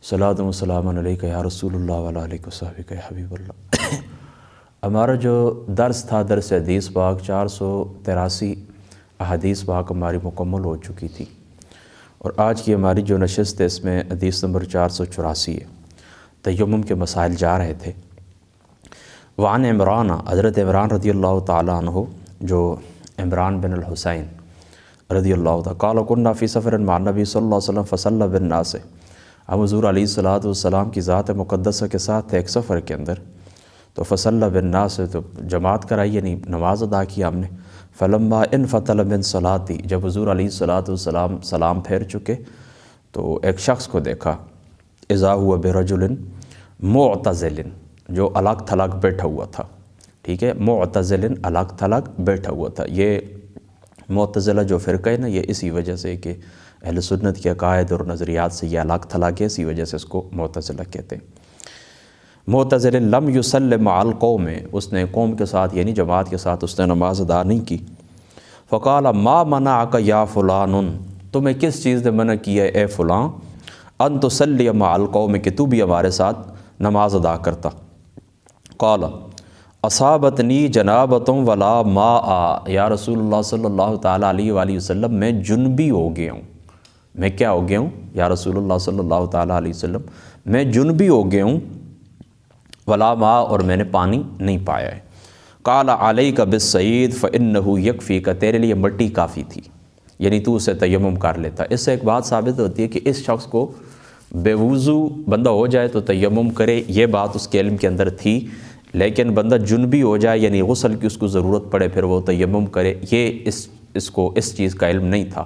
صلاۃ و سلام علیکہ یا رسول اللہ و علیہ وصحبہ یا حبیب اللہ۔ ہمارا جو درس تھا درس حدیث پاک 483 احادیث پاک ہماری مکمل ہو چکی تھی، اور آج کی ہماری جو نشست ہے اس میں حدیث نمبر 484 ہے۔ تیمم کے مسائل جا رہے تھے۔ وعن عمران، حضرت عمران رضی اللہ تعالیٰ عنہ جو عمران بن الحسین رضی اللہ تعالیٰ قال كنا فی سفر مع النبی صلی اللہ علیہ وسلم فصلى بالناس، ہم حضور علیہ الصلوۃ والسلام کی ذات مقدسہ کے ساتھ تھے ایک سفر کے اندر، تو فصلى بالناس تو جماعت کرائی، یعنی نماز ادا کی ہم نے۔ فلما انفتل من صلاتی، جب حضور علیہ الصلوۃ والسلام سلام پھیر چکے تو ایک شخص کو دیکھا، اذا هو برجل معتزل، جو الگ تھلگ بیٹھا ہوا تھا، ٹھیک ہے، معتزل الگ تھلگ بیٹھا ہوا تھا۔ یہ معتزلہ جو فرقہ ہے نا، یہ اسی وجہ سے کہ اہل سنت کے عقائد اور نظریات سے یہ الگ تھلگ ہے، اسی وجہ سے اس کو معتزلہ کہتے ہیں۔ معتزل لم یصلی مع القوم، اس نے قوم کے ساتھ یعنی جماعت کے ساتھ اس نے نماز ادا نہیں کی۔ فقال ما منعک یا فلان، تمہیں کس چیز نے منع کیا اے فلاں، ان تصلی مع القوم، کہ تو بھی ہمارے ساتھ نماز ادا کرتا۔ قال اصابتنی جنابۃ ولا ماء، یا رسول اللہ صلی اللہ تعالیٰ علیہ وآلہ وسلم میں جنبی ہو گیا ہوں، میں کیا ہو گیا ہوں یا رسول اللہ صلی اللہ تعالیٰ علیہ وسلم، میں جنبی ہو گیا ہوں، ولا ماء، اور میں نے پانی نہیں پایا ہے۔ قال علیک بالصعید فانہ یکفیک، تیرے لیے مٹی کافی تھی، یعنی تو اسے تیمم کر لیتا۔ اس سے ایک بات ثابت ہوتی ہے کہ اس شخص کو بے وضو بندہ ہو جائے تو تیمم کرے، یہ بات اس کے علم کے اندر تھی، لیکن بندہ جنبی ہو جائے یعنی غسل کی اس کو ضرورت پڑے پھر وہ تیمم کرے، یہ اس کو اس چیز کا علم نہیں تھا۔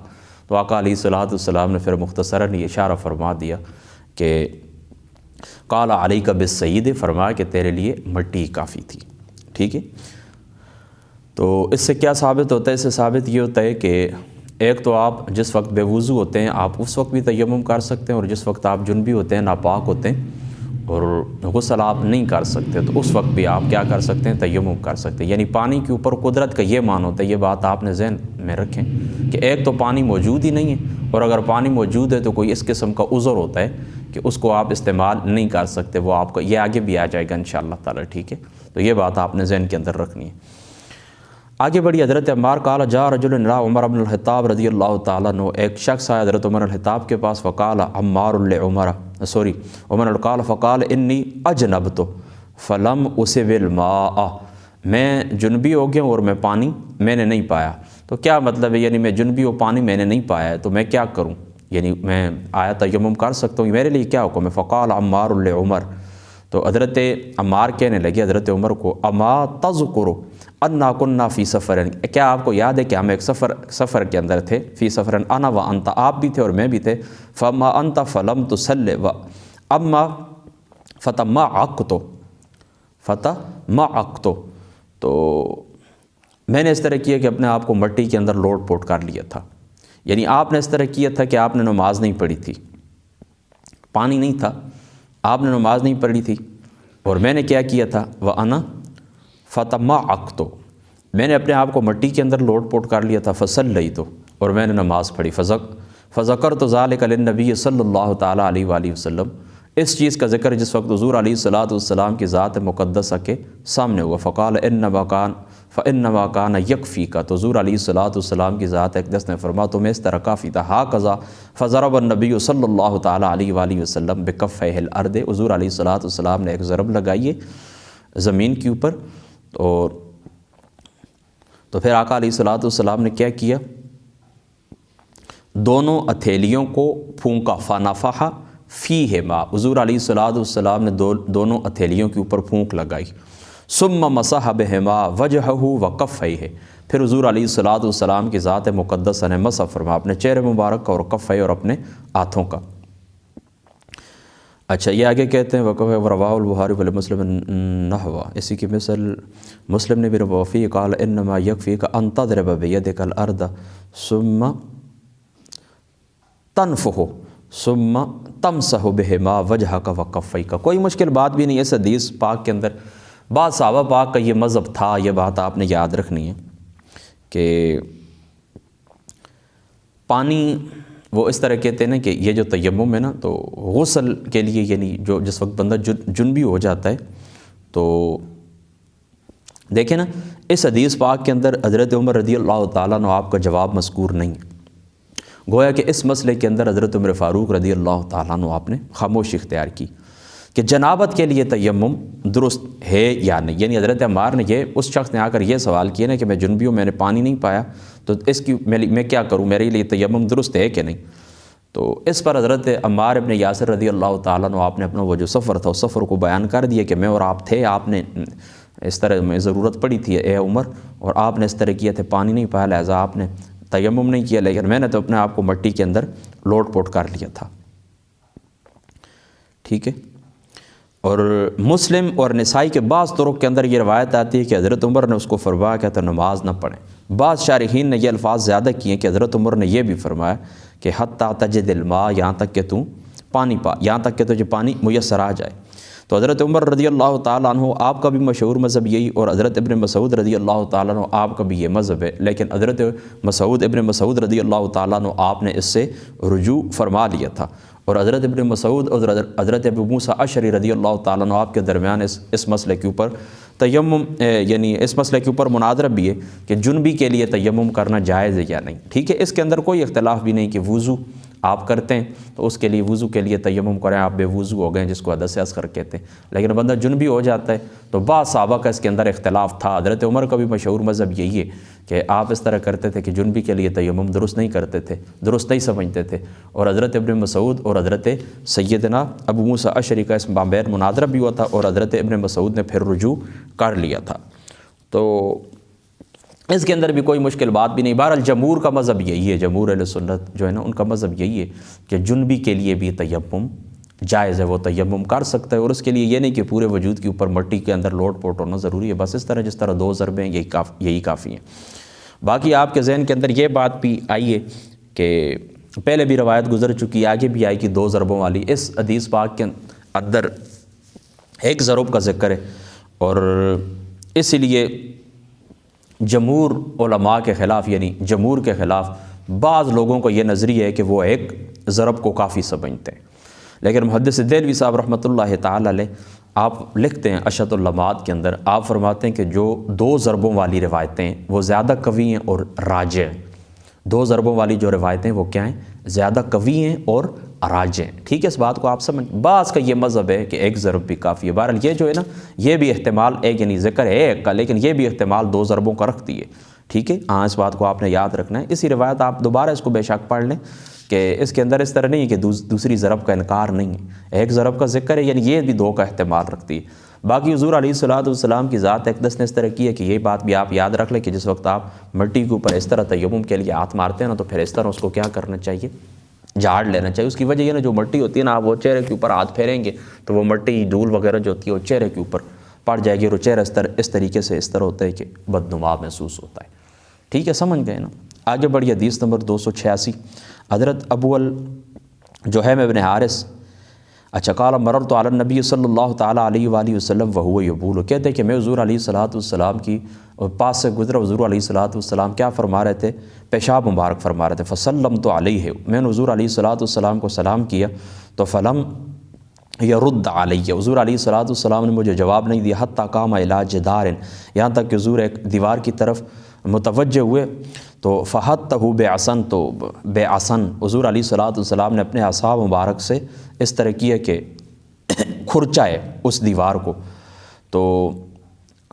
تو آقا علیہ الصلوۃ والسلام نے پھر مختصراً یہ اشارہ فرما دیا کہ قال علیک بالصعید، فرمایا کہ تیرے لیے مٹی کافی تھی، ٹھیک ہے۔ تو اس سے کیا ثابت ہوتا ہے؟ اس سے ثابت یہ ہوتا ہے کہ ایک تو آپ جس وقت بے وضو ہوتے ہیں آپ اس وقت بھی تیمم کر سکتے ہیں، اور جس وقت آپ جنبی ہوتے ہیں ناپاک ہوتے ہیں اور غسل آپ نہیں کر سکتے تو اس وقت بھی آپ کیا کر سکتے ہیں، تیمم کر سکتے ہیں۔ یعنی پانی کے اوپر قدرت کا یہ مان ہوتا ہے، یہ بات آپ نے ذہن میں رکھیں کہ ایک تو پانی موجود ہی نہیں ہے، اور اگر پانی موجود ہے تو کوئی اس قسم کا عذر ہوتا ہے کہ اس کو آپ استعمال نہیں کر سکتے، وہ آپ کو یہ آگے بھی آ جائے گا انشاءاللہ تعالی، ٹھیک ہے۔ تو یہ بات آپ نے ذہن کے اندر رکھنی ہے۔ آگے بڑھی حضرت عمار قال جاء رجل الى عمر بن الخطاب رضی اللہ تعالیٰ عنہ، ایک شخص آیا حضرت عمر الخطاب کے پاس، فقال عمار لعمر عمر قال فقال انی اجنبت فلم اصب الماء، میں جنبی ہو گیا اور میں پانی میں نے نہیں پایا۔ تو کیا مطلب ہے؟ یعنی میں جنبی ہو پانی میں نے نہیں پایا ہے تو میں کیا کروں؟ یعنی میں آیا تیمم کر سکتا ہوں، میرے لیے کیا حکم ہے؟ فقال عمار لعمر، تو حضرت عمار کہنے لگے حضرت عمر کو، اما تذکر انا کنا فی سفر، کیا آپ کو یاد ہے کہ ہم ایک سفر کے اندر تھے، فی سفر انا و انت، آپ بھی تھے اور میں بھی تھے، فما انت فلم تصلی و اما فتمعقت، تو میں نے اس طرح کیا کہ اپنے آپ کو مٹی کے اندر لوٹ پوٹ کر لیا تھا، یعنی آپ نے اس طرح کیا تھا کہ آپ نے نماز نہیں پڑھی تھی، پانی نہیں تھا، آپ نے نماز نہیں پڑھی تھی، اور میں نے کیا تھا، وَأَنَا فَتَمَعَقْتُ، میں نے اپنے آپ کو مٹی کے اندر لوٹ پوٹ کر لیا تھا، فَصَلَّيْتُ، اور میں نے نماز پڑھی، فَذَكَرْتُ ذَلِكَ لِلنَّبِيِّ صلی اللہ تعالیٰ علیہ وآلہ وسلم، اس چیز کا ذکر جس وقت حضور علیہ الصلوۃ والسلام کی ذات مقدسہ کے سامنے ہوا، فقال فإنما كان يكفيك، تو حضور علیہ الصلوۃ والسلام کی ذات اقدس نے فرمایا تمہیں اس طرح کافی تھا، ہاکذا فضرب النبی صلی اللہ تعالیٰ علیہ وآلہ وسلم بکفیہ الارض، حضور علیہ الصلوۃ والسلام نے ایک ضرب لگائی ہے زمین کے اوپر، اور تو پھر آقا علیہ الصلوۃ والسلام نے کیا دونوں ہتھیلیوں کو پھونکا، فنفخ فیہما، حضور علیہ الصلوۃ والسلام نے دونوں ہتھیلیوں کے اوپر پھونک لگائی، ثم مسح بہما وجہہ وکفیہ، پھر حضور علیہ الصلوۃ والسلام کی ذات مقدسہ نے مسح فرمایا اپنے چہرے مبارک کا اور کفیہ اور اپنے ہاتھوں کا۔ اچھا یہ آگے کہتے ہیں ورواه البخاری ومسلم نحو، اسی کی مثل مسلم نے بھی روافی قال انما یکفیک ان تضرب بیدک الارض ثم تنفخ ثم تمسح بہما وجہک وکفیک، کوئی مشکل بات بھی نہیں، اس حدیث پاک کے اندر بعض صحابہ پاک کا یہ مذہب تھا، یہ بات آپ نے یاد رکھنی ہے کہ پانی وہ اس طرح کہتے ہیں نا کہ یہ جو تیمم ہے نا تو غسل کے لیے، یعنی جو جس وقت بندہ جنبی ہو جاتا ہے تو دیکھیں نا اس حدیث پاک کے اندر حضرت عمر رضی اللہ تعالیٰ عنہ آپ کا جواب مذکور نہیں ہے، گویا کہ اس مسئلے کے اندر حضرت عمر فاروق رضی اللہ تعالیٰ عنہ آپ نے خاموشی اختیار کی کہ جنابت کے لیے تیمم درست ہے یا نہیں. یعنی حضرت عمار نے یہ اس شخص نے آ کر یہ سوال کیا نا کہ میں جنبی ہوں، میں نے پانی نہیں پایا تو اس کی میں کیا کروں، میرے لیے تیمم درست ہے کہ نہیں. تو اس پر حضرت عمار ابن یاسر رضی اللہ تعالیٰ عنہ آپ نے اپنا وہ جو سفر تھا اس سفر کو بیان کر دیا کہ میں اور آپ تھے، آپ نے اس طرح میں ضرورت پڑی تھی اے عمر اور آپ نے اس طرح کیا تھے، پانی نہیں پایا لہٰذا آپ نے تیمم نہیں کیا، لیکن میں نے تو اپنے آپ کو مٹی کے اندر لوٹ پوٹ کر لیا تھا. ٹھیک ہے. اور مسلم اور نسائی کے بعض طرق کے اندر یہ روایت آتی ہے کہ حضرت عمر نے اس کو فرمایا کہ تو نماز نہ پڑھیں. بعض شارحین نے یہ الفاظ زیادہ کیے کہ حضرت عمر نے یہ بھی فرمایا کہ حتیٰ تجد الماء، یہاں تک کہ تو پانی پا، یہاں تک کہ تجھے پانی میسر آ جائے. تو حضرت عمر رضی اللہ تعالیٰ عنہ آپ کا بھی مشہور مذہب یہی، اور حضرت ابن مسعود رضی اللہ تعالیٰ عنہ آپ کا بھی یہ مذہب ہے، لیکن حضرت ابن مسعود رضی اللہ تعالیٰ عنہ آپ نے اس سے رجوع فرما لیا تھا، اور حضرت ابن مسعود اور حضرت ابو موسیٰ اشعری رضی اللہ تعالیٰ عنہ آپ کے درمیان اس مسئلے کے اوپر تیمم یعنی اس مسئلے کے اوپر مناظرہ بھی ہے کہ جنبی کے لیے تیمم کرنا جائز ہے یا نہیں. ٹھیک ہے. اس کے اندر کوئی اختلاف بھی نہیں کہ وضو آپ کرتے ہیں تو اس کے لیے وضو کے لیے تیمم کریں، آپ بے وضو ہو گئے جس کو حدث اصغر کہتے ہیں، لیکن بندہ جنبی ہو جاتا ہے تو بعض صحابہ کا اس کے اندر اختلاف تھا. حضرت عمر کا بھی مشہور مذہب یہی ہے کہ آپ اس طرح کرتے تھے کہ جنبی کے لیے تیمم درست نہیں کرتے تھے، درست نہیں سمجھتے تھے، اور حضرت ابن مسعود اور حضرت سیدنا ابو موسیٰ اشعری کا اس مابین مناظرہ بھی ہوا تھا اور حضرت ابن مسعود نے پھر رجوع کر لیا تھا. تو اس کے اندر بھی کوئی مشکل بات بھی نہیں. بہرحال جمہور کا مذہب یہی ہے، جمہور اہل سنت جو ہے نا ان کا مذہب یہی ہے کہ جنبی کے لیے بھی تیمم جائز ہے، وہ تیمم کر سکتا ہے، اور اس کے لیے یہ نہیں کہ پورے وجود کے اوپر مٹی کے اندر لوٹ پوٹ ہونا ضروری ہے، بس اس طرح جس طرح 2 ضربیں یہی کافی ہیں. باقی آپ کے ذہن کے اندر یہ بات بھی آئی ہے کہ پہلے بھی روایت گزر چکی، آگے بھی آئی کہ 2 ضربوں والی. اس حدیث پاک کے اندر 1 ضرب کا ذکر ہے، اور اسی لیے جمہور علماء کے خلاف، یعنی جمہور کے خلاف بعض لوگوں کو یہ نظریہ ہے کہ وہ 1 ضرب کو کافی سمجھتے ہیں. لیکن محدث دہلوی صاحب رحمۃ اللہ تعالی علیہ آپ لکھتے ہیں اشۃ اللمعات کے اندر، آپ فرماتے ہیں کہ جو 2 ضربوں والی روایتیں ہیں وہ زیادہ قوی ہیں اور راجح ہیں. 2 ضربوں والی جو روایتیں وہ کیا ہیں؟ زیادہ قوی ہیں اور راجح ہیں. ٹھیک ہے. اس بات کو آپ سمجھ. بعض کا یہ مذہب ہے کہ 1 ضرب بھی کافی ہے. بہرحال یہ جو ہے نا یہ بھی احتمال ایک، یعنی ذکر ہے ایک کا، لیکن یہ بھی احتمال 2 ضربوں کا رکھتی ہے. ٹھیک ہے. ہاں اس بات کو آپ نے یاد رکھنا ہے. اسی روایت آپ دوبارہ اس کو بے شک پڑھ لیں کہ اس کے اندر اس طرح نہیں ہے کہ دوسری ضرب کا انکار نہیں ہے، 1 ضرب کا ذکر ہے، یعنی یہ بھی 2 کا احتمال رکھتی ہے. باقی حضور علیہ الصلوۃ والسلام کی ذات اقدس نے اس طرح کی ہے کہ یہ بات بھی آپ یاد رکھ لیں کہ جس وقت آپ مٹی کے اوپر اس طرح تیمم کے لیے ہاتھ مارتے ہیں نا تو پھر اس طرح اس کو کیا کرنا چاہیے؟ جھاڑ لینا چاہیے. اس کی وجہ یہ نا جو مٹی ہوتی ہے نا، آپ وہ چہرے کے اوپر ہاتھ پھیریں گے تو وہ مٹی دھول وغیرہ جو ہوتی ہے وہ چہرے کے اوپر پڑ جائے گی، اور چہرہ اس طریقے سے اس طرح ہوتا ہے کہ بدنما محسوس ہوتا ہے. ٹھیک ہے. سمجھ گئے نا. آگے بڑھیے. حدیث نمبر 286. حضرت ابو جوہیم ابن حارث قال مررت علی النبی صلی اللہ تعالیٰ علیہ وآلہ وسلم وہو یبول، کہتے ہیں کہ میں حضور علیہ الصلوۃ والسلام کی پاس سے گزرا. حضور علیہ الصلوۃ والسلام کیا فرما رہے تھے؟ پیشاب مبارک فرما رہے تھے. فسلمت علیہ، میں نے حضور علیہ الصلوۃ والسلام کو سلام کیا تو فلم یرد علیہ، حضور علیہ الصلوۃ والسلام نے مجھے جواب نہیں دیا. حتی قام الی جدار، یہاں تک کہ حضور ایک دیوار کی طرف متوجہ ہوئے. تو فحتہ بعصن، تو بعصن حضور علیہ الصلوۃ والسلام نے اپنے عصا مبارک سے اس طرح کیا کہ کھرچائے اس دیوار کو. تو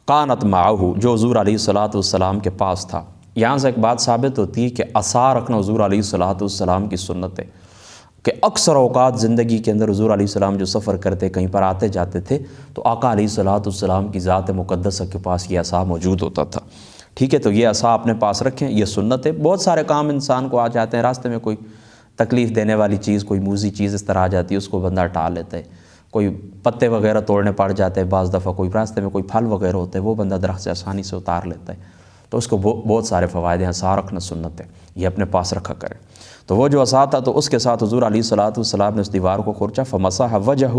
قانت معہ، جو حضور علیہ الصلوۃ والسلام کے پاس تھا. یہاں سے ایک بات ثابت ہوتی ہے کہ عصا رکھنا حضور علیہ الصلوۃ والسلام کی سنت ہے، کہ اکثر اوقات زندگی کے اندر حضور علیہ السلام جو سفر کرتے کہیں پر آتے جاتے تھے تو آقا علیہ الصلوۃ والسلام کی ذات مقدسہ کے پاس یہ عصا موجود ہوتا تھا. ٹھیک ہے. تو یہ عصا اپنے پاس رکھیں، یہ سنت ہے. بہت سارے کام انسان کو آ جاتے ہیں، راستے میں کوئی تکلیف دینے والی چیز، کوئی موذی چیز اس طرح آ جاتی ہے، اس کو بندہ ٹال لیتا ہے. کوئی پتے وغیرہ توڑنے پڑ جاتے ہیں، بعض دفعہ کوئی راستے میں کوئی پھل وغیرہ ہوتے ہیں وہ بندہ درخت سے آسانی سے اتار لیتا ہے، تو اس کو بہت سارے فوائد ہیں. عصا رکھنا سنت ہے، یہ اپنے پاس رکھا کرے. تو وہ جو عصا تھا تو اس کے ساتھ حضور علیہ الصلوۃ والسلام نے اس دیوار کو کھرچا. فمسح وجہہ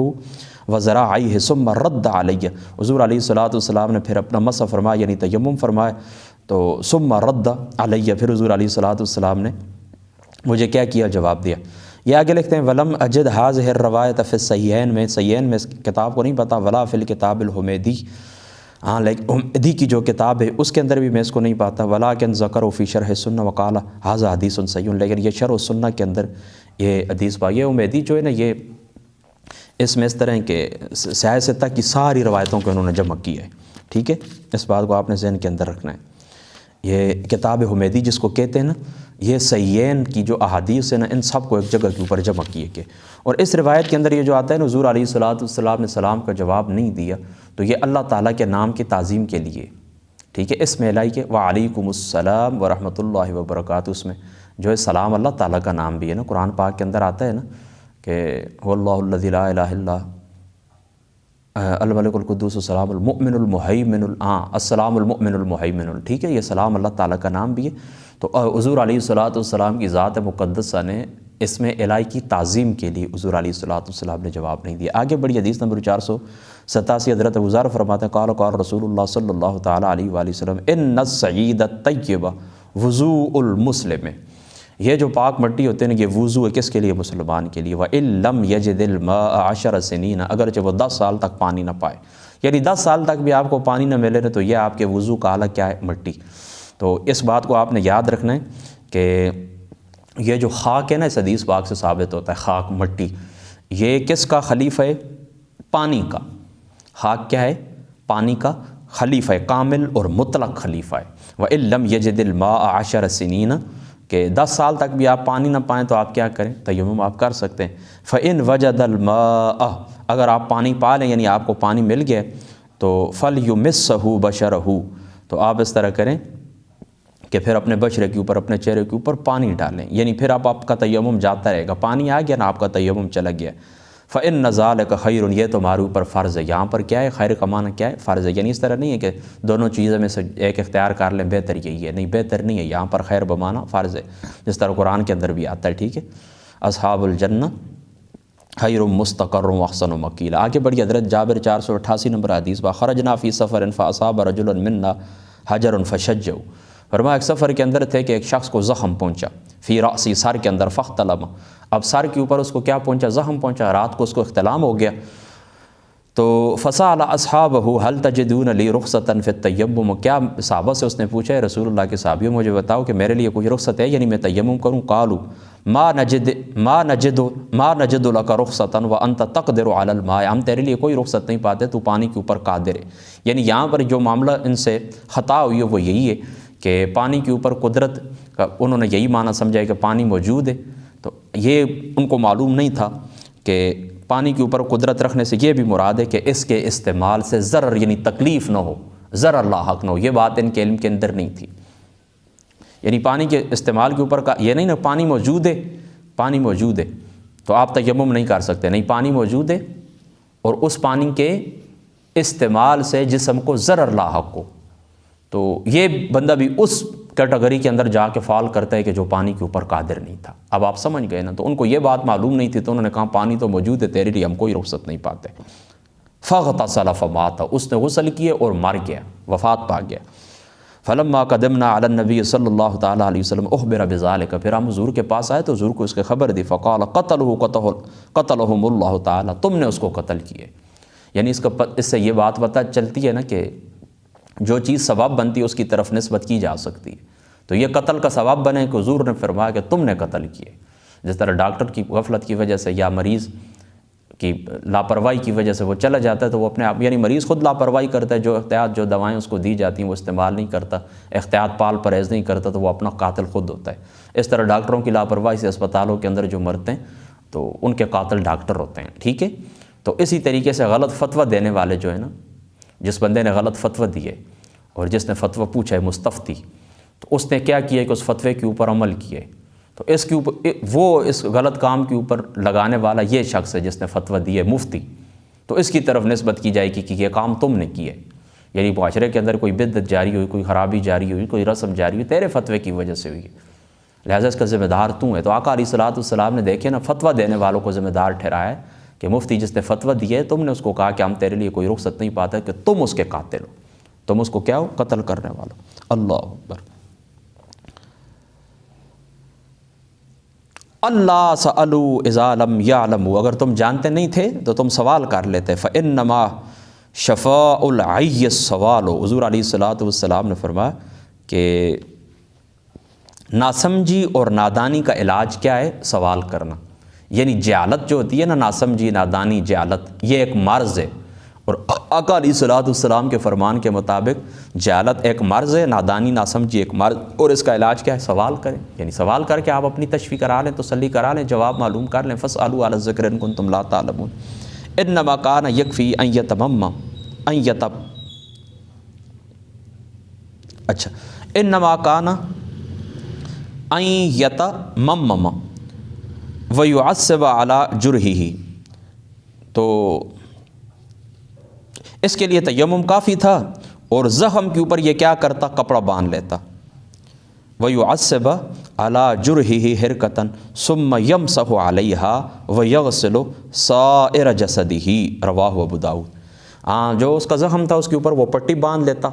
وذراعیہ ثم رد علیہ، حضور علیہ الصلوۃ والسلام نے پھر اپنا مسح فرمایا یعنی تیمم فرمایا. تو ثم رد علیہ، پھر حضور علیہ الصلوۃ والسلام نے مجھے کیا کیا جواب دیا۔ یہ آگے لکھتے ہیں ولم اجد حاضہ الروایت فی الصحیحین میں، صحیحین میں اس کتاب کو نہیں پتا، ولا فی الکتاب الحمیدی، ہاں لیکن حمیدی کی جو کتاب ہے اس کے اندر بھی میں اس کو نہیں پاتا، ولاکن ذکر فی شرح السنہ وقال ھذا حدیث صحیح، لیکن یہ شرح السنہ کے اندر یہ حدیث یہ حمیدی جو ہے نا، یہ اس میں اس طرح کے سیاہ ستہ کی ساری روایتوں کو انہوں نے جمع کیا ہے، ٹھیک ہے، اس بات کو آپ نے ذہن کے اندر رکھنا ہے۔ یہ کتاب حمیدی جس کو کہتے ہیں نا، یہ صحیحین کی جو احادیث ہیں نا، ان سب کو ایک جگہ کے اوپر جمع کیے کہ، اور اس روایت کے اندر یہ جو آتا ہے نا، حضور علیہ الصلوۃ نے سلام کا جواب نہیں دیا، تو یہ اللہ تعالیٰ کے نام کی تعظیم کے لیے، ٹھیک ہے، اس میں لائی کہ وعلیکم السلام ورحمۃ اللہ وبرکاتہ، اس میں جو ہے سلام اللہ تعالیٰ کا نام بھی ہے نا، قرآن پاک کے اندر آتا ہے نا کہ واللہ الذی لا الہ الا الملک القدوس السلام المؤمن المہیمن السلام المؤمن المہیمن، ٹھیک ہے، یہ سلام اللہ تعالیٰ کا نام بھی ہے۔ تو حضور علیہ الصلوۃ کی ذات مقدسہ نے اس میں الہی کی تعظیم کے لیے حضور علیہ الصلوۃ نے جواب نہیں دیا۔ آگے بڑی حدیث نمبر 487، حضرت ابو ذر فرماتے ہیں قال قال رسول اللہ صلی اللہ تعالیٰ علیہ وآلہ وسلم ان الصعید الطیب وضوء المسلم، یہ جو پاک مٹی ہوتے ہیں نا، یہ وضو ہے کس کے لیے؟ مسلمان کے لیے۔ وَإِن لَمْ يَجِدِ الْمَاءَ 10 سنین، اگرچہ وہ 10 سال تک پانی نہ پائے، یعنی 10 سال تک بھی آپ کو پانی نہ ملے نا، تو یہ آپ کے وضو کا حالت کیا ہے؟ مٹی۔ تو اس بات کو آپ نے یاد رکھنا ہے کہ یہ جو خاک ہے نا، اس حدیث پاک سے ثابت ہوتا ہے، خاک مٹی یہ کس کا خلیفہ ہے؟ پانی کا۔ خاک کیا ہے؟ پانی کا خلیفہ ہے، کامل اور مطلق خلیفہ ہے۔ وَإِن لَمْ يَجِدِ الْمَاءَ 10 سنین، کہ 10 سال تک بھی آپ پانی نہ پائیں تو آپ کیا کریں؟ تیمم آپ کر سکتے ہیں۔ فَإِن وَجَدَ الْمَاءَ، اگر آپ پانی پا لیں، یعنی آپ کو پانی مل گیا تو فَلْيُمِسَّهُ بَشَرَهُ، تو آپ اس طرح کریں کہ پھر اپنے بشرے کے اوپر، اپنے چہرے کے اوپر پانی ڈالیں، یعنی پھر آپ کا تیمم جاتا رہے گا، پانی آ گیا نا، آپ کا تیمم چلا گیا۔ فَإِنَّ ذَلِكَ خَيْرٌ، یہ تو ہمارے اوپر فرض ہے۔ یہاں پر کیا ہے؟ خیر کا معنی کیا ہے؟ فرض ہے، یعنی اس طرح نہیں ہے کہ دونوں چیزوں میں سے ایک اختیار کر لیں، بہتر یہی ہے، نہیں، بہتر نہیں ہے، یہاں پر خیر بمانا فرض ہے، جس طرح قرآن کے اندر بھی آتا ہے، ٹھیک ہے۔ اصحاب الجنہ خیر مستقر واحسن مقیلا۔ آگے بڑھی حضرت جابر 488 نمبر حدیث با خرجنا فی سفر فاصاب رجل منا حجر فشجوا، فرمایا ایک سفر کے اندر تھے کہ ایک شخص کو زخم پہنچا، فی رأسی، سر کے اندر، فاختلم، اب سر کے اوپر اس کو کیا پہنچا؟ زخم پہنچا، رات کو اس کو احتلام ہو گیا۔ تو فسأل اصحابہ هل تجدون لی رخصۃ فی التیمم، کیا صحابہ سے اس نے پوچھا ہے رسول اللہ کے صحابیوں مجھے بتاؤ کہ میرے لیے کوئی رخصت ہے، یعنی میں تیمم کروں؟ قالوا ما نجد لک رخصۃ وانت تقدر علی الماء، ہم تیرے لیے کوئی رخصت نہیں پاتے، تو پانی کے اوپر قادر ہے۔ یعنی یہاں پر جو معاملہ ان سے خطا ہوئی ہے وہ یہی ہے کہ پانی کے اوپر قدرت کا انہوں نے یہی معنی سمجھا ہے کہ پانی موجود ہے، تو یہ ان کو معلوم نہیں تھا کہ پانی کے اوپر قدرت رکھنے سے یہ بھی مراد ہے کہ اس کے استعمال سے ضرر، یعنی تکلیف نہ ہو، ضرر لاحق نہ ہو، یہ بات ان کے علم کے اندر نہیں تھی۔ یعنی پانی کے استعمال کے اوپر کا یہ نہیں نا، پانی موجود ہے، پانی موجود ہے تو آپ تیمم نہیں کر سکتے، نہیں، پانی موجود ہے اور اس پانی کے استعمال سے جسم کو ضرر لاحق ہو، تو یہ بندہ بھی اس کیٹیگری کے اندر جا کے فال کرتا ہے کہ جو پانی کے اوپر قادر نہیں تھا۔ اب آپ سمجھ گئے نا، تو ان کو یہ بات معلوم نہیں تھی، تو انہوں نے کہا پانی تو موجود ہے، تیرے لیے ہم کوئی رخصت نہیں پاتے۔ فاغتسل فمات، اس نے غسل کیے اور مر گیا، وفات پا گیا۔ فلما قدمنا علی النبی صلی اللہ تعالیٰ علیہ وسلم اخبر بذلک، پھر ہم حضور کے پاس آئے تو حضور کو اس کی خبر دی، فقال قتلہم اللہ تعالیٰ، تم نے اس کو قتل کیے۔ یعنی اس سے یہ بات پتہ چلتی ہے نا کہ جو چیز سبب بنتی ہے اس کی طرف نسبت کی جا سکتی ہے، تو یہ قتل کا سبب بنے کہ حضور نے فرمایا کہ تم نے قتل کیے۔ جس طرح ڈاکٹر کی غفلت کی وجہ سے یا مریض کی لاپرواہی کی وجہ سے وہ چلا جاتا ہے تو وہ اپنے آپ، یعنی مریض خود لاپرواہی کرتا ہے، جو احتیاط جو دوائیں اس کو دی جاتی ہیں وہ استعمال نہیں کرتا، احتیاط پال پرہیز نہیں کرتا، تو وہ اپنا قاتل خود ہوتا ہے۔ اس طرح ڈاکٹروں کی لاپرواہی سے اسپتالوں کے اندر جو مرتے ہیں تو ان کے قاتل ڈاکٹر ہوتے ہیں، ٹھیک ہے۔ تو اسی طریقے سے غلط فتویٰ دینے والے جو ہے نا، جس بندے نے غلط فتویٰ دیے اور جس نے فتویٰ پوچھا ہے مستفتی، تو اس نے کیا کیا کہ اس فتوے کے اوپر عمل کیے، تو اس کے اوپر وہ اس غلط کام کے اوپر لگانے والا یہ شخص ہے جس نے فتویٰ دی ہے، مفتی، تو اس کی طرف نسبت کی جائے گی کہ یہ کام تم نے کیے، یعنی معاشرے کے اندر کوئی بدعت جاری ہوئی، کوئی خرابی جاری ہوئی، کوئی رسم جاری ہوئی، تیرے فتوے کی وجہ سے ہوئی ہے، لہٰذا اس کا ذمہ دار تو ہے۔ تو آقا علیہ الصلوۃ والسلام نے دیکھے نا فتویٰ دینے والوں کو ذمہ دار ٹھہرایا ہے کہ مفتی جس نے فتویٰ دی ہے، تم نے اس کو کہا کہ ہم تیرے لیے کوئی رخصت نہیں پاتے کہ تم اس کے قاتل ہو، تم اس کو کیا ہو؟ قتل کرنے والا۔ اللہ اکبر۔ اللہ سألوا اذا لم یعلموا، اگر تم جانتے نہیں تھے تو تم سوال کر لیتے، فإنما شفاء العی السوال، حضور علیہ الصلوۃ والسلام نے فرمایا کہ ناسمجھی اور نادانی کا علاج کیا ہے؟ سوال کرنا۔ یعنی جہالت جو ہوتی ہے نا، ناسمجھی، نادانی، جہالت، یہ ایک مرض ہے، اور آقا علیہ الصلوۃ والسلام کے فرمان کے مطابق جہالت ایک مرض ہے، نادانی، ناسمجھی ایک مرض، اور اس کا علاج کیا ہے؟ سوال کریں۔ یعنی سوال کر کے آپ اپنی تشفی کرا لیں، تسلی کرا لیں، جواب معلوم کر لیں۔ فاسألوا اہل الذکر ان کنتم لا تعلمون انما کان یکفی ان یتمم ان یتب اچھا انما کان ان یتمم ویعصب علی جرحہ، تو اس کے لیے تیمم کافی تھا، اور زخم کے اوپر یہ کیا کرتا؟ کپڑا باندھ لیتا۔ وَيُعَصِّبَ عَلَى جُرْحِهِ حِرْقَةً ثُمَّ يَمْسَحُ عَلَيْهَا وَيَغْسِلُ سَائِرَ جَسَدِهِ، رواہ ابو داؤد۔ جو اس کا زخم تھا اس کے اوپر وہ پٹی باندھ لیتا،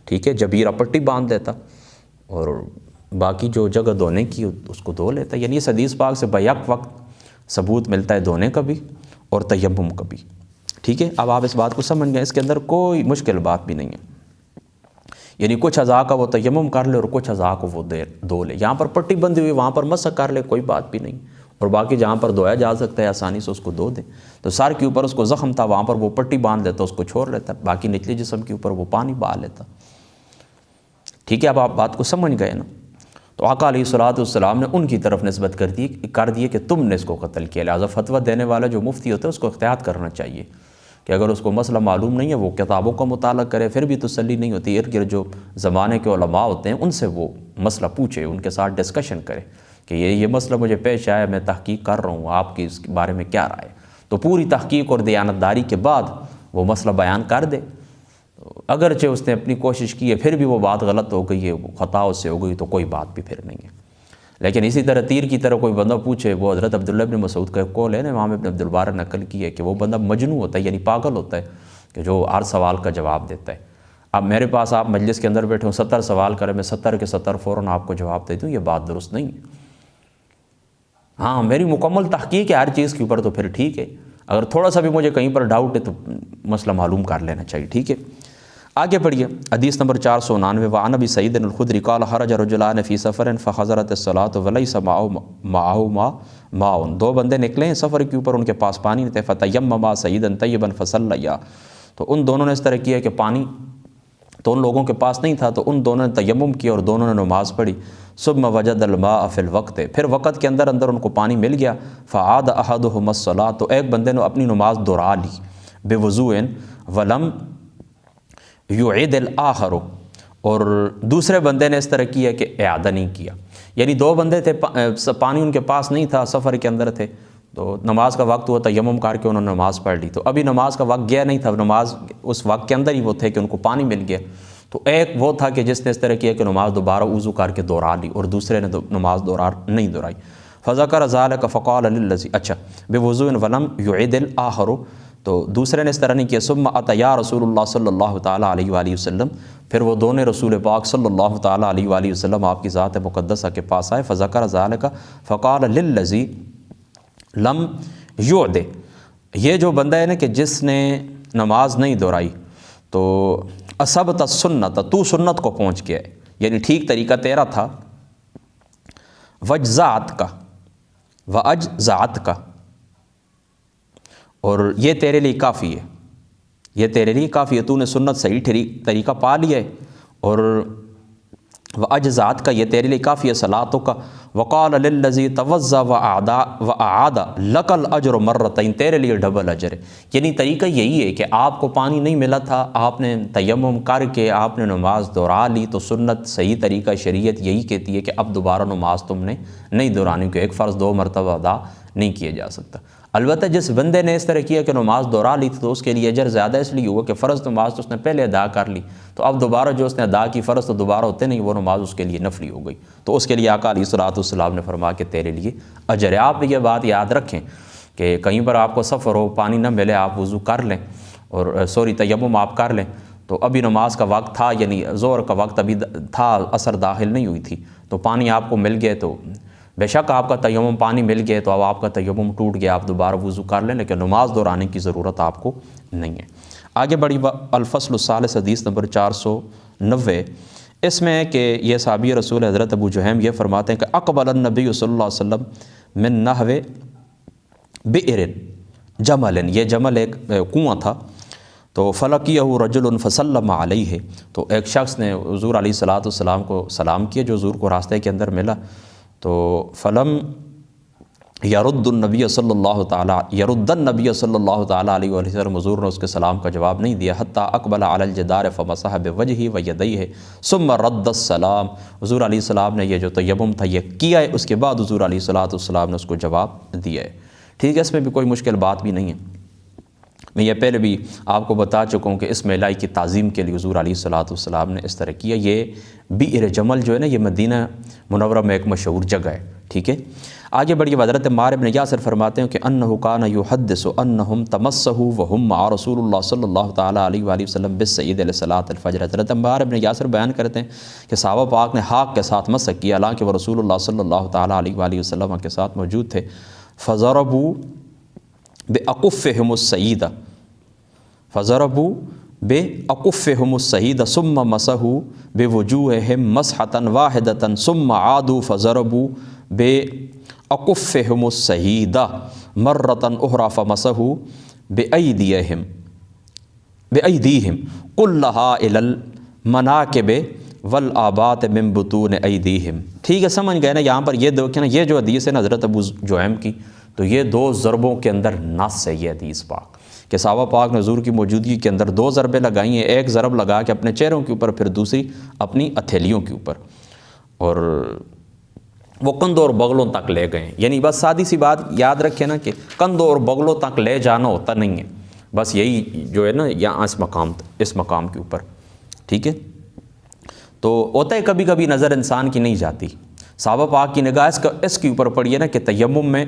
ٹھیک ہے، جبیرہ پٹی باندھ لیتا، اور باقی جو جگہ دھونے کی اس کو دھو لیتا۔ یعنی اس حدیث پاک سے بیک وقت ثبوت ملتا ہے دھونے کا بھی اور تیمم کا بھی، ٹھیک ہے۔ اب آپ اس بات کو سمجھ گئے، اس کے اندر کوئی مشکل بات بھی نہیں ہے۔ یعنی کچھ اعضاء کا وہ تیمم کر لے اور کچھ اعضاء کو وہ دھو لے، یہاں پر پٹی بندھی ہوئی وہاں پر مسح کر لے، کوئی بات بھی نہیں، اور باقی جہاں پر دھویا جا سکتا ہے آسانی سے اس کو دھو دے۔ تو سر کے اوپر اس کو زخم تھا، وہاں پر وہ پٹی باندھ لیتا، اس کو چھوڑ لیتا، باقی نچلے جسم کے اوپر وہ پانی بہا لیتا، ٹھیک ہے۔ اب آپ بات کو سمجھ گئے نا؟ تو آقا علیہ الصلوۃ والسلام نے ان کی طرف نسبت کر دی کہ تم نے اس کو قتل کیا، لہٰذا فتویٰ دینے والا جو مفتی ہوتا ہے اس کو احتیاط کرنا چاہیے کہ اگر اس کو مسئلہ معلوم نہیں ہے وہ کتابوں کا مطالعہ کرے، پھر بھی تسلی نہیں ہوتی، ارد گرد جو زمانے کے علماء ہوتے ہیں ان سے وہ مسئلہ پوچھے، ان کے ساتھ ڈسکشن کرے کہ یہ مسئلہ مجھے پیش آیا، میں تحقیق کر رہا ہوں، آپ کی اس کے بارے میں کیا رائے؟ تو پوری تحقیق اور دیانتداری کے بعد وہ مسئلہ بیان کر دے۔ اگرچہ اس نے اپنی کوشش کی ہے پھر بھی وہ بات غلط ہو گئی ہے، وہ خطا اس سے ہو گئی، تو کوئی بات بھی پھر نہیں ہے۔ لیکن اسی طرح تیر کی طرح کوئی بندہ پوچھے، وہ حضرت عبداللہ ابن مسعود کا ایک قول ہے نا، امام ابن عبد البر نے نقل کی ہے کہ وہ بندہ مجنون ہوتا ہے، یعنی پاگل ہوتا ہے، کہ جو ہر سوال کا جواب دیتا ہے۔ اب میرے پاس آپ مجلس کے اندر بیٹھے ہوں، 70 سوال کریں، میں 70 کے 70 فوراً آپ کو جواب دے دوں، یہ بات درست نہیں ہے۔ ہاں میری مکمل تحقیق ہے ہر چیز کے اوپر تو پھر ٹھیک ہے، اگر تھوڑا سا بھی مجھے کہیں پر ڈاؤٹ ہے تو مسئلہ معلوم کر لینا چاہیے، ٹھیک ہے۔ آگے پڑھیے، حدیث نمبر 499، وعن ابی سعید الخدری قال خرج رجلان فی سفر فحضرت الصلاۃ ولیس معہما ماء، دو بندے نکلے ہیں سفر کے اوپر، ان کے پاس پانی نہیں تھے، فتیمما صعیدا طیبا فصلیا، تو ان دونوں نے اس طرح کیا کہ پانی تو ان لوگوں کے پاس نہیں تھا، تو ان دونوں نے تیمم کیا اور دونوں نے نماز پڑھی۔ ثم وجد الماء فی الوقت، پھر وقت کے اندر ان کو پانی مل گیا، فعاد احدہم الصلاۃ، تو ایک بندے نے اپنی نماز دہرا لی، بوضوء ولم یعید الآخر، اور دوسرے بندے نے اس طرح کیا کہ اعادہ نہیں کیا۔ یعنی دو بندے تھے، پانی ان کے پاس نہیں تھا، سفر کے اندر تھے، تو نماز کا وقت ہوا، تیمم کر کے انہوں نے نماز پڑھ لی، تو ابھی نماز کا وقت گیا نہیں تھا، نماز اس وقت کے اندر ہی وہ تھے کہ ان کو پانی مل گیا۔ تو ایک وہ تھا کہ جس نے اس طرح کیا کہ نماز دوبارہ وضو کر کے دہرا لی، اور دوسرے نے نماز نہیں دہرائی۔ فذکر ذلک فقال للذی، اچھا، بوضوء ولم یعید الآخر، تو دوسرے نے اس طرح نہیں کیا۔ ثم اتیا رسول اللہ صلی اللہ تعالیٰ علیہ وآلہ وسلم، پھر وہ دونوں رسول پاک صلی اللہ تعالیٰ علیہ وآلہ وسلم آپ کی ذات مقدسہ کے پاس آئے، فذکر ذلک فقال للذی لم یعد، یہ جو بندہ ہے نا کہ جس نے نماز نہیں دہرائی، تو اصبت السنت، تو سنت کو پہنچ گیا، یعنی ٹھیک طریقہ تیرا تھا، وجزعت کا واجزعت کا، اور یہ تیرے لیے کافی ہے، یہ تیرے لیے کافی ہے، تو نے سنت صحیح طریقہ پا لیا ہے، اور واجزعت کا، یہ تیرے لیے کافی ہے صلاتوں کا۔ وقال للذی توضا واعاد لک الاجر مرتین، تیرے لیے ڈبل اجر ہے۔ یعنی طریقہ یہی ہے کہ آپ کو پانی نہیں ملا تھا، آپ نے تیمم کر کے آپ نے نماز دہرا لی، تو سنت صحیح طریقہ شریعت یہی کہتی ہے کہ اب دوبارہ نماز تم نے نہیں دہرانی، کہ ایک فرض دو مرتبہ ادا نہیں کیا جا سکتا۔ البتہ جس بندے نے اس طرح کیا کہ نماز دہرا لی تھی، تو اس کے لیے اجر زیادہ اس لیے ہوا کہ فرض نماز تو اس نے پہلے ادا کر لی، تو اب دوبارہ جو اس نے ادا کی فرض تو دوبارہ ہوتے نہیں، وہ نماز اس کے لیے نفلی ہو گئی، تو اس کے لیے آقا علیہ الصلوۃ والسلام نے فرمایا کہ تیرے لیے اجر ہے۔ آپ بھی یہ بات یاد رکھیں کہ کہیں پر آپ کو سفر ہو، پانی نہ ملے، آپ وضو کر لیں، اور تیمم آپ کر لیں، تو ابھی نماز کا وقت تھا، یعنی ظہر کا وقت ابھی تھا، عصر داخل نہیں ہوئی تھی، تو پانی آپ کو مل گئے، تو بے شک آپ کا تیمم پانی مل گیا تو اب آپ کا تیمم ٹوٹ گیا، آپ دوبارہ وضو کر لیں، لیکن نماز دہرانے کی ضرورت آپ کو نہیں ہے۔ آگے بڑی الفصل الثالث حدیث نمبر 490، اس میں ہے کہ یہ صحابی رسول حضرت ابو جہیم یہ فرماتے ہیں کہ اقبل النبی صلی اللہ علیہ وسلم من نحو بئر جمل، یہ جمل ایک کنواں تھا، تو فلقیہ رجل فسلم علیہ، تو ایک شخص نے حضور علیہ الصلوۃ والسلام کو سلام کیا جو حضور کو راستے کے اندر ملا، تو فلم یرد النبی صلی اللہ تعالیٰ علیہ وآلہ وسلم، حضور نے اس کے سلام کا جواب نہیں دیا، حتیٰ اقبل علی الجدار فمسح بوجہہ ویدیہ ثم رد السلام، حضور علیہ السلام نے یہ جو تیمم تھا یہ کیا ہے، اس کے بعد حضور علیہ الصلوۃ والسلام نے اس کو جواب دیا ہے۔ ٹھیک ہے، اس میں بھی کوئی مشکل بات بھی نہیں ہے، میں یہ پہلے بھی آپ کو بتا چکا ہوں کہ اس میلائی کی تعظیم کے لیے حضور علیہ الصلوۃ والسلام نے اس طرح کیا۔ یہ بئر جمل جو ہے نا، یہ مدینہ منورہ میں ایک مشہور جگہ ہے۔ ٹھیک ہے، آگے بڑھیے، حضرت عمار بن یاسر فرماتے ہیں کہ انہ کان یحدث انہم تمسحوا وہم مع رسول اللہ صلی اللہ تعالیٰ علیہ وآلہ وسلم بالسعید لصلاۃ الفجر۔ حضرت عمار بن یاسر بیان کرتے ہیں کہ صحابہ پاک نے ہاک کے ساتھ مسح کیا، حالانکہ وہ رسول اللہ صلی اللہ تعالیٰ علیہ وآلہ وسلم کے ساتھ موجود تھے۔ فضربوا بأکفہم السعید، فضربوا بأکفہم السعید ثم مسحوا بوجوہہم مسحۃ واحدۃ ثم عادوا فضربوا بأکفہم السعید مرۃ اخری فمسحوا بأیدیہم کلہا الی المناکب والآباط من بطون ایدیہم۔ ٹھیک ہے، سمجھ گئے نا؟ یہاں پر یہ دیکھیں نا، یہ جو حدیث ہے نا حضرت ابو جہیم کی، تو یہ 2 ضربوں کے اندر نص ہے یہ حدیث پاک، کہ صحابہ پاک نے حضور کی موجودگی کے اندر 2 ضربیں لگائی ہیں، ایک ضرب لگا کے اپنے چہروں کے اوپر، پھر دوسری اپنی ہتھیلیوں کے اوپر، اور وہ کندھوں اور بغلوں تک لے گئے ہیں۔ یعنی بس سادی سی بات یاد رکھیں نا کہ کندھوں اور بغلوں تک لے جانا ہوتا نہیں ہے، بس یہی جو ہے نا یہاں اس مقام کے اوپر۔ ٹھیک ہے، تو ہوتا ہے کبھی کبھی نظر انسان کی نہیں جاتی، صحابہ پاک کی نگاہ اس کے اوپر پڑی ہے نا کہ تیمم میں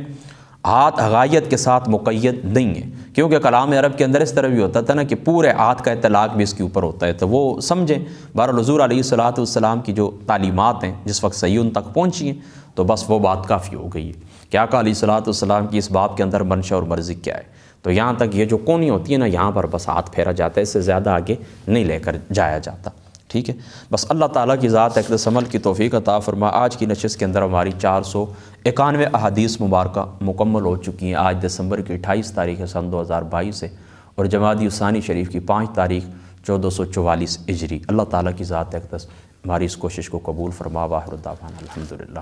ہاتھ غائیت کے ساتھ مقید نہیں ہے، کیونکہ کلام عرب کے اندر اس طرح بھی ہوتا تھا نا کہ پورے ہاتھ کا اطلاق بھی اس کے اوپر ہوتا ہے، تو وہ سمجھیں۔ بہرحال حضور علیہ الصلوۃ والسلام کی جو تعلیمات ہیں جس وقت صحیح ان تک پہنچی ہیں، تو بس وہ بات کافی ہو گئی ہے کہ آقا علیہ الصلوۃ والسلام کی اس باب کے اندر منشا اور مرضی کیا ہے۔ تو یہاں تک یہ جو کونی ہوتی ہے نا، یہاں پر بس ہاتھ پھیرا جاتا ہے، اس سے زیادہ آگے نہیں لے کر جایا جاتا۔ ٹھیک ہے، بس اللہ تعالیٰ کی ذات اقدس عمل کی توفیق عطا فرما۔ آج کی نشست کے اندر ہماری 491 احادیث مبارکہ مکمل ہو چکی ہیں۔ آج دسمبر کی 28 تاریخ ہے سن 2022 سے، اور جمادی الثانی شریف کی 5 تاریخ 1444 ہجری۔ اللہ تعالیٰ کی ذات اقدس ہماری اس کوشش کو قبول فرما۔ واخر دعوانا الحمدللہ۔